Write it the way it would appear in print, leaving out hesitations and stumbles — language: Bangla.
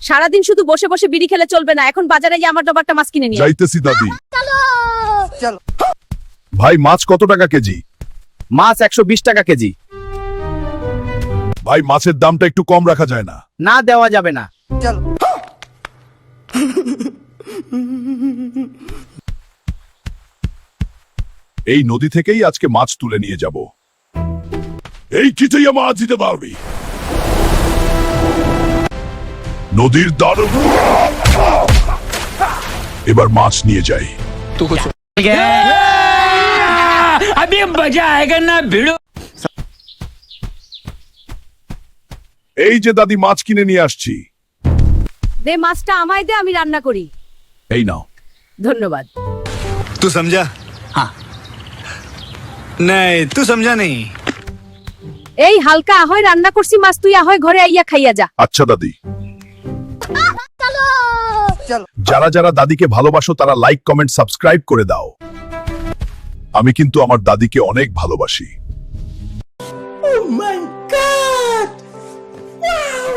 সারাদিন শুধু বসে বসে বিড়ি খেলে চলবে না, এখন বাজারে গিয়ে আমার জন্য একটা মাছ কিনে নিয়ে আয়। যাইতেছি দাদি। ভাই মাছ কত টাকা কেজি? মাছ 120 টাকা কেজি। ভাই মাছের দামটা একটু কম রাখা যায় না? না, দেওয়া যাবে না। এই নদী থেকেই আজকে মাছ তুলে নিয়ে যাব। এই চিঠিয়া মাছ দিতে পারবি? নদীর দ্বার। এবার মাছ নিয়ে যাই। अभी मजा आएगा ना भिड़ो। এই যে দাদি মাছ কিনে নিয়ে আসছি। দে মাছটা আমায় দে, আমি রান্না করি। এই নাও। ধন্যবাদ। तू समझा? हाँ। नहीं, तू समझा नहीं। এই হালকা আহয় রান্না করছি মাছ, তুই আহয় ঘরে আইয়া খাইয়া যা। আচ্ছা দাদি। যারা যারা দাদিকে ভালোবাসো তারা লাইক কমেন্ট সাবস্ক্রাইব করে দাও। আমি কিন্তু আমার দাদিকে অনেক ভালোবাসি। Oh my god! Wow!